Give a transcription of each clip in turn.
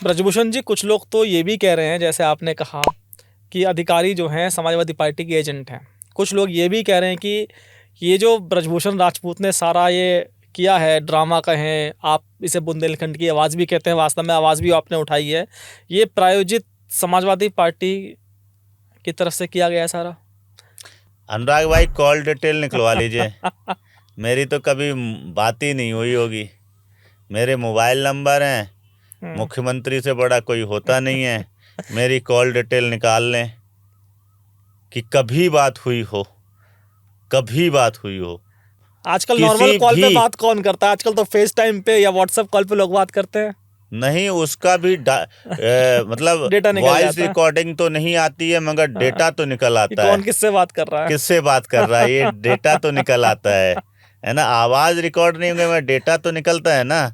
ब्रजभूषण जी, कुछ लोग तो ये भी कह रहे हैं, जैसे आपने कहा कि अधिकारी जो हैं समाजवादी पार्टी के एजेंट हैं। कुछ लोग ये भी कह रहे हैं कि ये जो ब्रजभूषण राजपूत ने सारा ये किया है, ड्रामा कहें, आप इसे बुंदेलखंड की आवाज़ भी कहते हैं, वास्तव में आवाज़ भी आपने उठाई है, ये प्रायोजित समाजवादी पार्टी की तरफ से किया गया है सारा। अनुराग भाई, कॉल डिटेल निकलवा लीजिए। मेरी तो कभी बात ही नहीं हुई होगी। मेरे मोबाइल नंबर हैं, मुख्यमंत्री से बड़ा कोई होता नहीं है। मेरी कॉल डिटेल निकाल लें कि कभी बात हुई हो, कभी बात हुई हो। आजकल नॉर्मल कॉल पे बात कौन करता है? आजकल तो फेस टाइम पे या व्हाट्सएप कॉल पे लोग बात करते हैं। नहीं, उसका भी मतलब डेटा निकल वॉइस जाता है। रिकॉर्डिंग तो नहीं आती है, मगर डेटा तो निकल आता है। कौन किससे बात कर रहा है, किससे बात कर रहा है, ये डेटा तो निकल आता है ना। आवाज रिकॉर्ड नहीं होगी मगर डेटा तो निकलता है ना।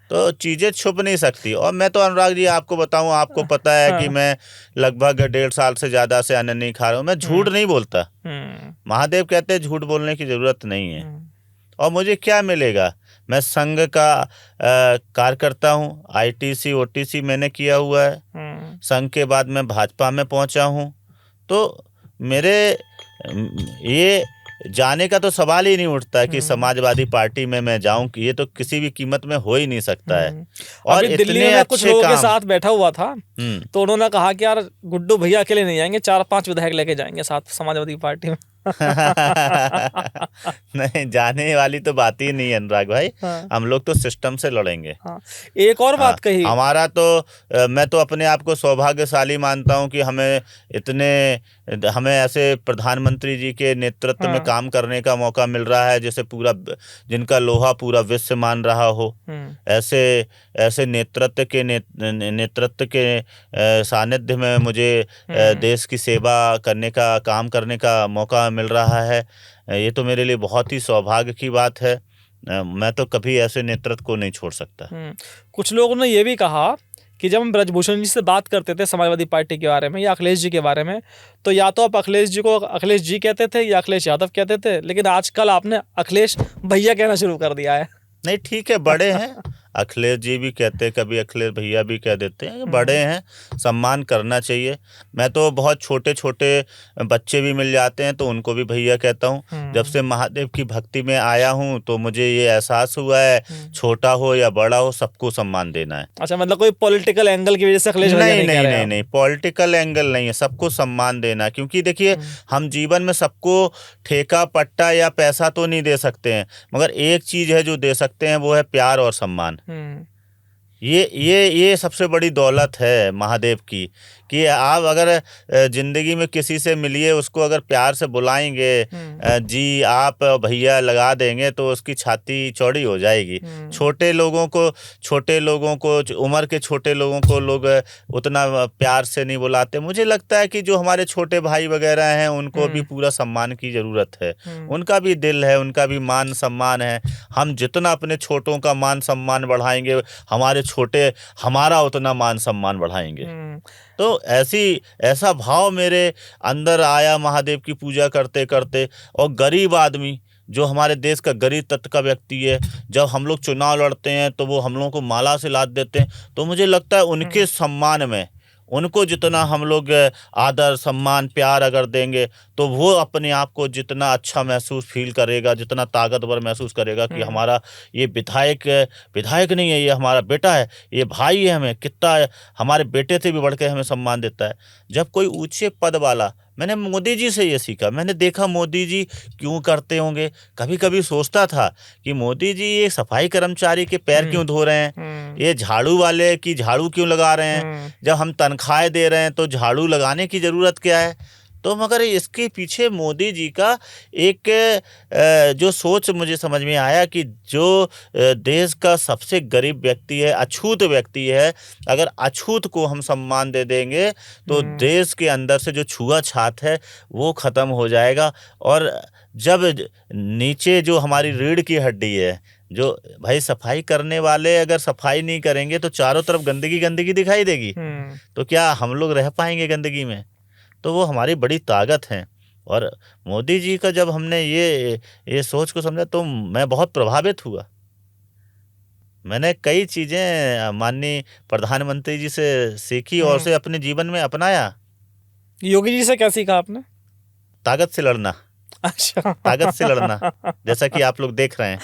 तो चीजें छुप नहीं सकती। और मैं तो अनुराग जी आपको बताऊं, आपको पता है कि मैं लगभग 1.5 साल से ज्यादा से अन्न नहीं खा रहा हूं। मैं झूठ नहीं बोलता। महादेव कहते हैं झूठ बोलने की जरूरत नहीं है। और मुझे क्या मिलेगा? मैं संघ का कार्यकर्ता हूँ। आईटीसी ओटीसी मैंने किया हुआ है। संघ के बाद मैं भाजपा में पहुंचा हूँ। तो मेरे ये जाने का तो सवाल ही नहीं उठता कि समाजवादी पार्टी में मैं जाऊं। ये तो किसी भी कीमत में हो ही नहीं सकता है। और अभी दिल्ली में मैं कुछ लोगों के साथ बैठा हुआ था, तो उन्होंने कहा कि यार गुड्डू भैया अकेले नहीं जाएंगे, 4-5 विधायक लेके जाएंगे साथ समाजवादी पार्टी में। नहीं, जाने वाली तो बात ही नहीं है अनुराग भाई। हम लोग तो सिस्टम से लड़ेंगे। एक और बात कही, हमारा तो मैं तो अपने आप को सौभाग्यशाली मानता हूं कि हमें ऐसे प्रधानमंत्री जी के नेतृत्व में काम करने का मौका मिल रहा है, जैसे पूरा जिनका लोहा पूरा विश्व मान रहा हो। ऐसे नेतृत्व के सानिध्य में मुझे देश की सेवा करने का, काम करने का मौका मिल रहा है। ये तो मेरे लिए बहुत ही सौभाग्य की बात है। मैं तो कभी ऐसे नेतृत्व को नहीं छोड़ सकता। कुछ लोगों ने ये भी कहा कि जब हम ब्रजभूषण जी से बात करते थे समाजवादी पार्टी के बारे में या अखिलेश जी के बारे में, तो या तो आप अखिलेश जी को अखिलेश जी कहते थे या अखिलेश यादव कहते थे, लेकिन आजकल आपने अखिलेश भैया कहना शुरू कर दिया है। नहीं, ठीक है, बड़े हैं। अखिलेश जी भी कहते हैं, कभी अखिलेश भैया भी कह देते हैं। बड़े हैं, सम्मान करना चाहिए। मैं तो बहुत छोटे छोटे बच्चे भी मिल जाते हैं तो उनको भी भैया कहता हूँ। जब से महादेव की भक्ति में आया हूँ तो मुझे ये एहसास हुआ है, छोटा हो या बड़ा हो सबको सम्मान देना है। अच्छा, मतलब कोई पॉलिटिकल एंगल की वजह से अखिलेश भैया नहीं कह रहे हैं? नहीं, पॉलिटिकल एंगल नहीं है, सबको सम्मान देना। क्योंकि देखिए, हम जीवन में सबको ठेका पट्टा या पैसा तो नहीं दे सकते हैं, मगर एक चीज है जो दे सकते हैं, वो है प्यार और सम्मान। ये सबसे बड़ी दौलत है महादेव की, कि आप अगर जिंदगी में किसी से मिलिए, उसको अगर प्यार से बुलाएंगे, जी आप भैया लगा देंगे, तो उसकी छाती चौड़ी हो जाएगी। छोटे लोगों को उम्र के छोटे लोगों को लोग उतना प्यार से नहीं बुलाते। मुझे लगता है कि जो हमारे छोटे भाई वगैरह हैं उनको भी पूरा सम्मान की ज़रूरत है। उनका भी दिल है, उनका भी मान सम्मान है। हम जितना अपने छोटों का मान सम्मान बढ़ाएंगे, हमारे छोटे हमारा उतना मान सम्मान बढ़ाएंगे। तो ऐसा भाव मेरे अंदर आया महादेव की पूजा करते करते। और गरीब आदमी, जो हमारे देश का गरीब तत्व का व्यक्ति है, जब हम लोग चुनाव लड़ते हैं तो वो हम लोगों को माला से लाद देते हैं। तो मुझे लगता है उनके सम्मान में, उनको जितना हम लोग आदर सम्मान प्यार अगर देंगे, तो वो अपने आप को जितना अच्छा महसूस फील करेगा, जितना ताकतवर महसूस करेगा कि हमारा ये विधायक नहीं है, ये हमारा बेटा है, ये भाई है, हमें कितना हमारे बेटे से भी बढ़ के हमें सम्मान देता है। जब कोई ऊंचे पद वाला, मैंने मोदी जी से ये सीखा, मैंने देखा मोदी जी क्यों करते होंगे। कभी कभी सोचता था कि मोदी जी ये सफाई कर्मचारी के पैर क्यों धो रहे हैं, ये झाड़ू वाले की झाड़ू क्यों लगा रहे हैं, जब हम तनख्वाहें दे रहे हैं तो झाड़ू लगाने की ज़रूरत क्या है। तो मगर इसके पीछे मोदी जी का एक जो सोच मुझे समझ में आया कि जो देश का सबसे गरीब व्यक्ति है, अछूत व्यक्ति है, अगर अछूत को हम सम्मान दे देंगे तो देश के अंदर से जो छुआछूत है वो ख़त्म हो जाएगा। और जब नीचे जो हमारी रीढ़ की हड्डी है, जो भाई सफाई करने वाले अगर सफाई नहीं करेंगे तो चारों तरफ गंदगी दिखाई देगी, तो क्या हम लोग रह पाएंगे गंदगी में? तो वो हमारी बड़ी ताकत है। और मोदी जी का जब हमने ये सोच को समझा तो मैं बहुत प्रभावित हुआ। मैंने कई चीजें माननीय प्रधानमंत्री जी से सीखी और उसे अपने जीवन में अपनाया। योगी जी से क्या सीखा आपने? ताकत से लड़ना, अच्छा। ताकत से लड़ना, जैसा कि आप लोग देख रहे हैं।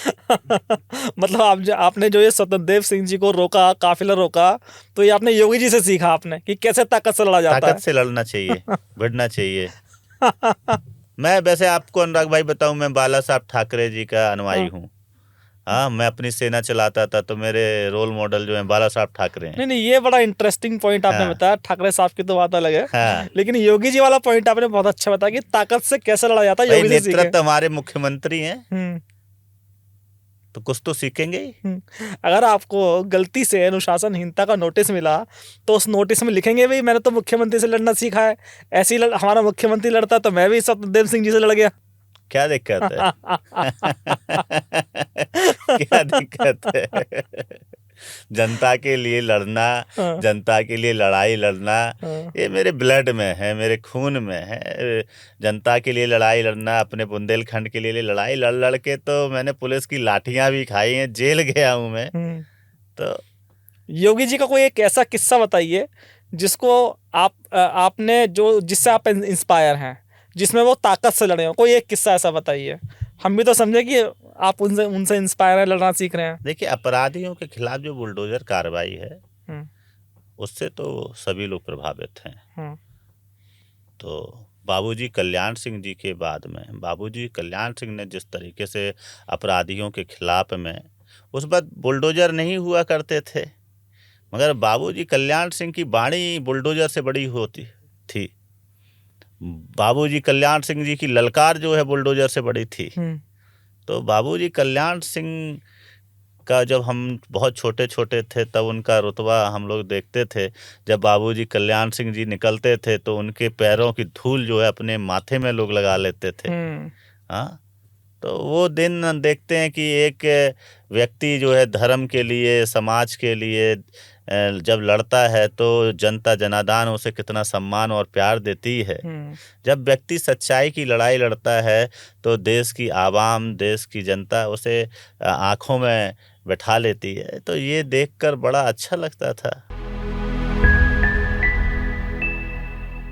मतलब आपने जो ये सत्यदेव सिंह जी को रोका, काफिला रोका, तो ये आपने योगी जी से सीखा आपने कि कैसे ताकत से लड़ा जाता ताकत से लड़ना चाहिए, भिड़ना चाहिए। मैं वैसे आपको अनुराग भाई बताऊं, मैं बाला साहब ठाकरे जी का अनुयायी हूँ। हाँ, मैं अपनी सेना चलाता था तो मेरे रोल मॉडल जो है बाला साहब ठाकरे हैं। नहीं नहीं, ये बड़ा इंटरेस्टिंग पॉइंट आपने हाँ। बताया। ठाकरे साहब की तो बात अलग है, हाँ लेकिन योगी जी वाला पॉइंट आपने बहुत अच्छा बताया कि ताकत से कैसे लड़ा जाता है, भाई, योगी से सीखे। नेतृत्व हमारे मुख्यमंत्री हैं हम्म तो कुछ तो सीखेंगे ही। अगर आपको गलती से अनुशासनहीनता का नोटिस मिला तो उस नोटिस में लिखेंगे भी मैंने तो मुख्यमंत्री से लड़ना सीखा है, ऐसे ही हमारा मुख्यमंत्री लड़ता तो मैं भी सत्यदेव सिंह जी से लड़ गया। क्या दिक्कत है? क्या दिक्कत है? जनता के लिए लड़ना, हाँ, जनता के लिए लड़ाई लड़ना, हाँ, ये मेरे ब्लड में है, मेरे खून में है। जनता के लिए लड़ाई लड़ना, अपने बुंदेलखंड के लिए लड़ाई लड़ लड़ के तो मैंने पुलिस की लाठियां भी खाई हैं, जेल गया हूं मैं। हम्म। तो योगी जी का कोई एक ऐसा किस्सा बताइए जिसको आपने जो जिससे आप इंस्पायर हैं, जिसमें वो ताकत से लड़े हो। कोई एक किस्सा ऐसा बताइए, हम भी तो समझे कि आप उनसे उनसे इंस्पायर है, लड़ना सीख रहे हैं। देखिए, अपराधियों के खिलाफ जो बुलडोजर कार्रवाई है हम्म उससे तो सभी लोग प्रभावित हैं। हम्म तो बाबूजी कल्याण सिंह जी के बाद में बाबूजी कल्याण सिंह ने जिस तरीके से अपराधियों के खिलाफ में, उस वक्त बुलडोजर नहीं हुआ करते थे, मगर बाबूजी कल्याण सिंह की बाणी बुलडोजर से बड़ी होती थी। बाबूजी कल्याण सिंह जी की ललकार जो है बुलडोजर से बड़ी थी। हम्म तो बाबूजी कल्याण सिंह का जब हम बहुत छोटे छोटे थे तब उनका रुतबा हम लोग देखते थे। जब बाबूजी कल्याण सिंह जी निकलते थे तो उनके पैरों की धूल जो है अपने माथे में लोग लगा लेते थे। हम्म हाँ, तो वो दिन देखते हैं कि एक व्यक्ति जो है धर्म के लिए, समाज के लिए जब लड़ता है तो जनता जनाधान उसे कितना सम्मान और प्यार देती है। हम्म जब व्यक्ति सच्चाई की लड़ाई लड़ता है तो देश की आवाम, देश की जनता उसे आंखों में बैठा लेती है। तो ये देखकर बड़ा अच्छा लगता था।